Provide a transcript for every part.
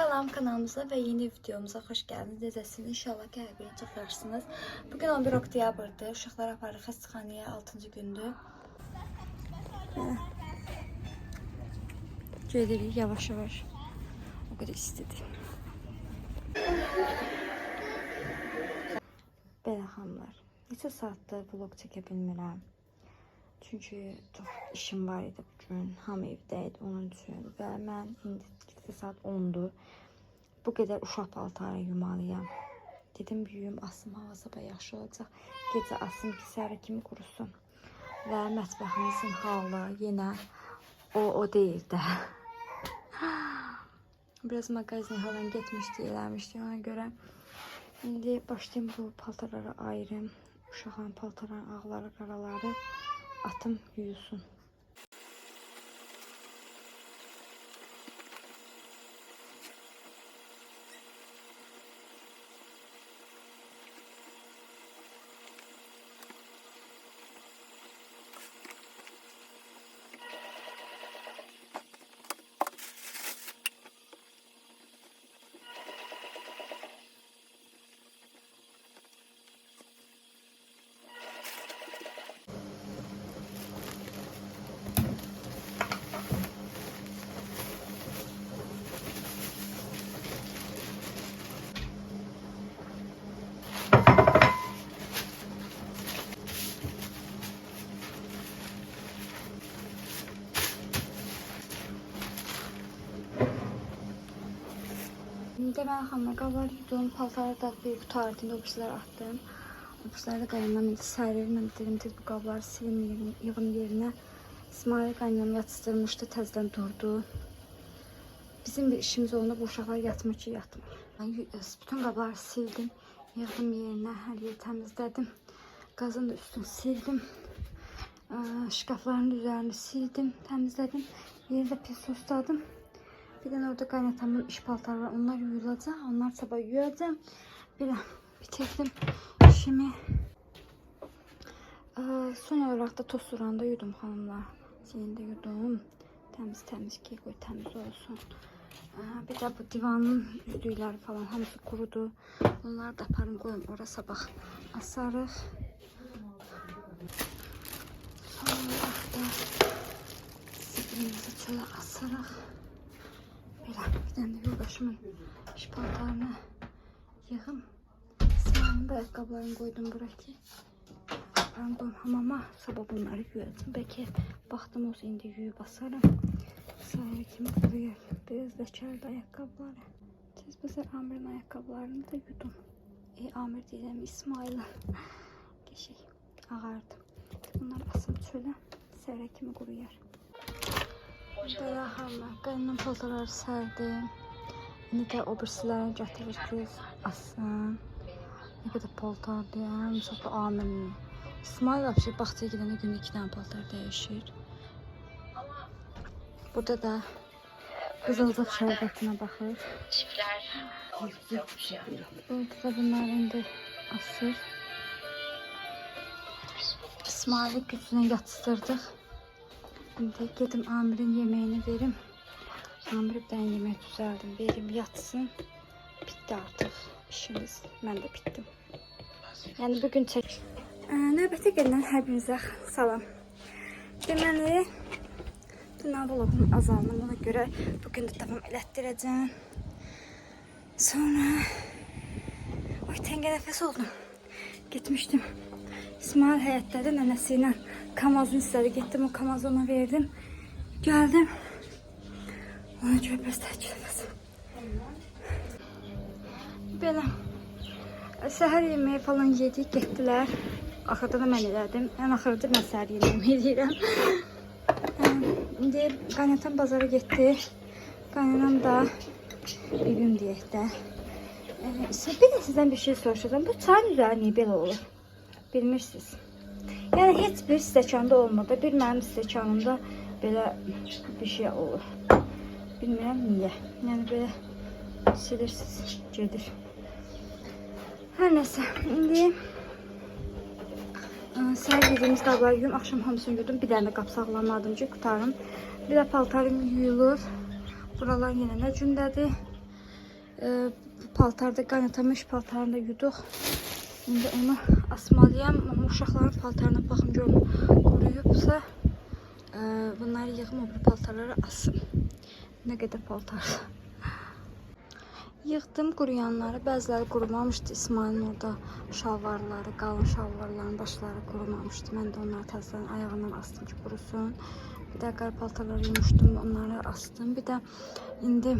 Salam kanalımıza ve yeni videomuza hoş geldiniz. Necəsiniz? İnşallah ki hər birini çıxarsınız. Bugün 11 oktyabrdır. Uşaqlar aparır xəstəxanaya 6-cı gündür. Gedirik yavaş yavaş. O kadar istedim. Belə xanımlar. Neçə saatdır vlog çəkə bilmirəm. Çünkü çok işim var idi bugün. Hamı evdəydi onun üçün. Və mən indi saat 10'dur. Bu kadar uşaq paltarı yumalıyam. Dedim yuyum, asım hava sabah yaxşı olacaq. Gecə asım ki səhərə kimi qurusun. Və mətbəximizin halı yenə o deyil də. Biraz magazin falan getmişdi, eləmişdi ona görə. İndi başlayayım bu paltarları ayırım. Uşağın paltarların ağları, qaraları atım yuyusun. Deməli xanımlar, qablar yudum, paltarı da bir qutu arasında obrislər atdım. Obrisləri də qaynanam indi sərir. Mən dedim bu qabları silim yığım yerinə. İsmail qaynanam yatıstırmışdı, təzədən durdu. Bizim bir işimiz olanda bu uşaqlar yatmır ki, yatmır. Bütün qabları sildim, yığdım yerinə, hər yeri təmizlədim. Qazın da üstünü sildim. Şkafların üzərini sildim, təmizlədim. Yeri də pis sosladım. Bir de orada kaynatamın iş paltarı var. Onlar yuyulacaq. Onlar sabah yuyacağım. Bitirdim işimi. Son olarak da toz suranda yudum hanımlar. Şeyini de yudum. Temiz ki koy temiz olsun. Bir de bu divanın üstüleri falan hamısı kurudu. Onları da aparım koyum oraya sabah asarıq. Son olarak da sibrimizi çöle asarıq. Bir tane de yoldaşımın iş paltarını yığım. İsmail'in de ayakkabılarını koydum buraya. Ben koyum hamama. Sabah bunları yuyacağım. Belki baktım olsa indi yuyup basarım. Sonra kimi kuruyur. Biraz da çardı ayakkabıları. Tez bazar Amir'in ayakkabılarını da yudum. Amir diyeceğim İsmail'e. Geçey. Ağardım. Bunları asım çöle. Sonra kimi kuruyur. Belə xanımlar, qaynanam paltarları sərdim. İndi də obrisləri gətirir ki, asın. Nə qədər paltardır ya, misal da Amir'in. İsmail abi baxçaya gedəndə gündə 2 dənə paltar dəyişir. Burada da qızılcıq şərbətinə baxır. Burada da bunlar indi asır. İsmail'i gücünə yatıstırdıq. Şimdi gedim Amir'in yemeğini verim. Amir ben yemek düzeldim. Verim yatsın. Bitti artık işimiz. Ben de bittim. Yani bugün çek. Növbəti gündən hər birinizə salam. Deməli, dünən vlogumun azaldım. Ona görə bugün də davam elətdirəcəm. Sonra təngə nəfəs oldum. Gitmişdim. İsmail həyətdədir, nənəsi ilə Kamazın istedi. Gittim o Kamazı ona verdim. Geldim. Ona görə biraz təcrübəsi. Belə. Səhər yemeği falan yedik, getdilər. Axırda da mən elədim. Ən axırda mən səhər yemeğimi eləyirəm. İndi qaynatam bazara getdi. Qaynanam da evim deyək də. Bir də sizdən bir şey soruşacağım. Bu çayın üzəri niyə belə olur? Bilmirsiniz. Yani heç bir stəkanda olmadı. Bir mənim stəkanımda belə bir şey olur. Bilmirəm niyə. Yəni belə silirsiniz, gedir. Hər nəsə, indi səhər yediğimiz qabları yuyum, axşam hamısını yudum. Bir dənə qap sağlamadım ki, qutarım. Bir də paltarım yuyulur. Buralar yenə nə cündədir. Bu paltarda qaynatamış paltarını da yuduq. İndi onu asmalıyam. Ama uşaqların paltarına baxım görüm quruyubsa bunları yığım o bir paltarlara asım. Nə qədər paltar. Yığdım quruyanları. Bəziləri qurumamışdı. İsmailin orada şalvarları, qalın şalvarların başları qurumamışdı. Mən də onları təzədən ayağından astım ki qurusun. Bir də qar paltarları yumuşdum, onları astım. Bir də indi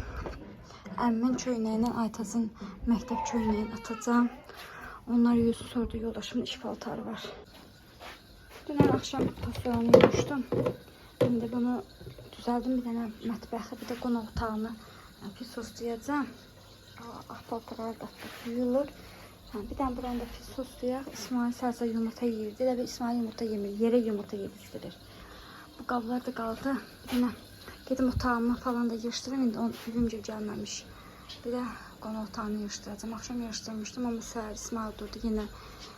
əmmin çöynəyini, Aytazın məktəb çöynəyini atacağım. Onlar yüzü sordu, yoldaşımın iş paltarı var. Dünən axşam tostoyanı yumuşdum. İndi bunu düzəldim, bir dənə mətbəxi, bir də qonaq otağını pis soslayacağım. Paltarlar da yuyulur. Bir dənə buranı da pis soslayaq. İsmail sərsə yumurta yeyirdi. Elə bir İsmail yumurta yemir, yerə yumurta yedizdirir. Bu qablar da qaldı. Yine gedim otağımı falan da yığışdırım. İndi onun ürümcə gəlməmiş. Bir də qonaq otağını yığışdıracağım. Axşam yığışdırmışdım, amma səhər İsmail durdu. Yine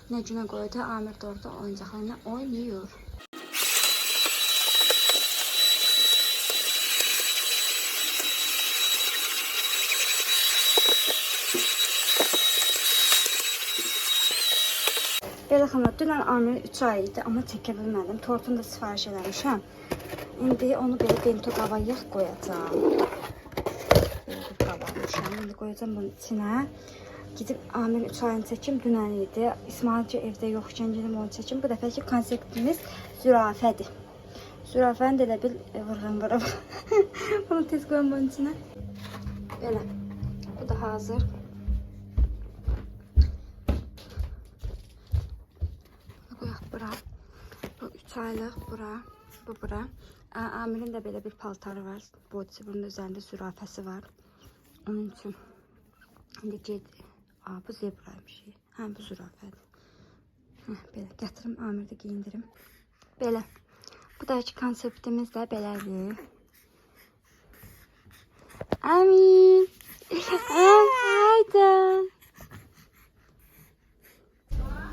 ne günə qoydu. Amir de orada oyuncaqlarla oynayır. Belə xanlar, dünən Amir 3 ay idi, amma çəkə bilmədim. Tortunu da sifariş eləmişəm. İndi onu belə bento qaba yığ qoyacağam. Belə bir qaba almışam. İndi qoyacağım bunun içinə. Gidib Amirin 3 ayını çəkim, dünən idi. İsmailci evdə yoxkən gedim onu çəkim. Bu dəfəki konseptimiz zürafədir. Zürafəni də elə bil vırğın vırıb. Bunu tez qoyum bunun içinə. Belə. Bu da hazır. Bura. Bu 3 aylıq bura. Bu bura. Amirin də belə bir paltarı var. Bunun üzərində zürafəsi var. Onun üçün. İndi ged. Bu zebraymış. Hə, bu zürafədir. Belə gətirim, Amir də giyindirim. Belə. Bu da ki konseptimiz də belədir. Amin. Haydi.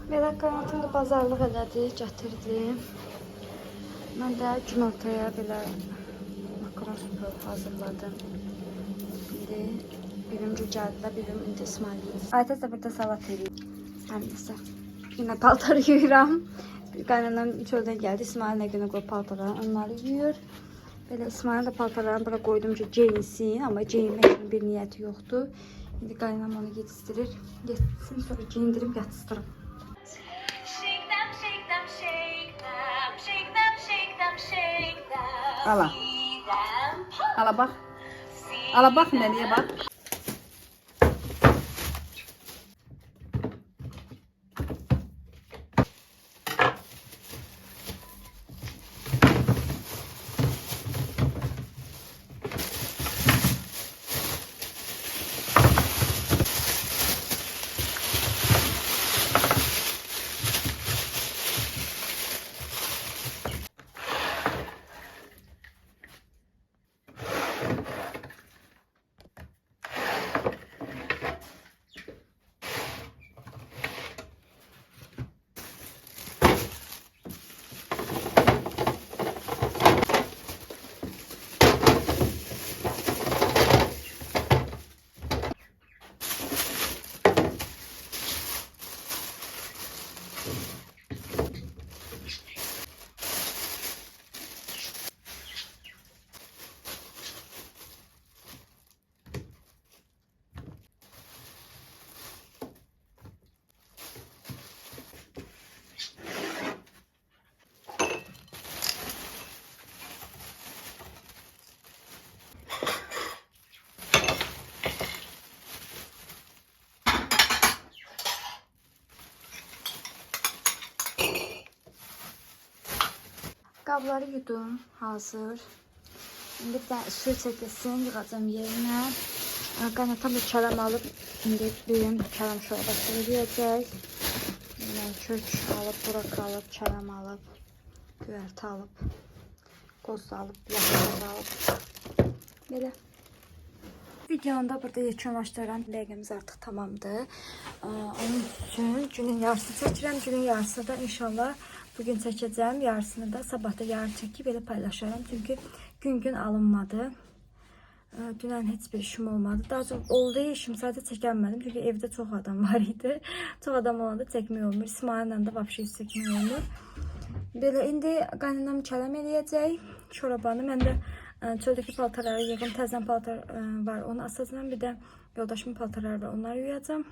Belə qanatım da bazarlıq elədi, gətirdim. Mən də günortaya belə makaron supu hazırladım. İndi birim gəldi, birim indi İsmail'imiz. Aytaz da burada salat eləyir. Həm nəsə. Yine paltarı yuyuram. Qaynanam çöldən gəldi, İsmail nə günə qoy paltarları, onları yuyur. Belə İsmail də paltarlarını bura qoydum ki, geyinsin, amma geyinmək bir niyyəti yoxdur. İndi qaynanam onu yetişdirir. Yetişsin, sonra geyindirib yatışdırım. Ala. Ala bak. Ala bak nereye bak. Qabları yudum, hazır. İndi bir dənə su çəkilsin, yığacam yerinə. Qaynatam da kələm alıb, indi birim kələm şorbası eləyəcək. Kök alıb, buraq alıb, kələm alıb, göyərti alıb, qoz alıb, yaxşı alıb. Belə. Videonu da burada yekunlaşdıran dəqiqəmiz artıq tamamdır. Onun üçün günün yarısı çəkirəm. Günün yarısı da inşallah bugün çəkəcəm. Yarısını da sabah da yarın çəkib elə paylaşaram. Çünki gün alınmadı. Dünən heç bir işim olmadı. Daha çox oldu işim, sadəcə çəkənmədim. Çünki evdə çox adam var idi. Çox adam olanda çəkmək olmur. İsmail'lə də vəbşə heç çəkmək olmur. Belə indi qaynanam kələm eləyəcək şorabanı. Mən də çöldəki paltarları yığım. Təzən paltar var, onu asacağım. Bir də yoldaşımın paltarları var, onları yuyacağım.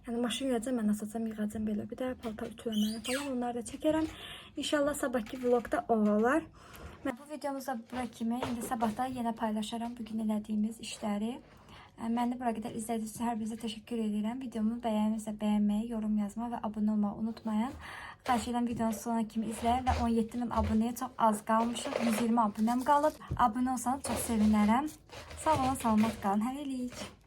Yəni maşın yuyacağım, mən asacağım, yığacağım belə. Bir də paltar ütüləməni falan, onları da çəkərəm. İnşallah sabahki vlogda o olar. Mən bu videomuzda bura kimi, indi sabahda yenə paylaşaram bugün elədiyimiz işləri. Məni bura qədər izlədiyiniz üçün hər birinizə təşəkkür edirəm. Videomu bəyənirsə bəyənməyi, yorum yazmağı və abunə olmağı unutmayın. Xahiş edirəm videonun sonuna kimi izləyin və 17.000 abunəyə çox az qalmışıq. 120 abunəm qalıb. Abunə olsanız çox sevinərəm. Sağ olun, salamat qalın. Hələlik.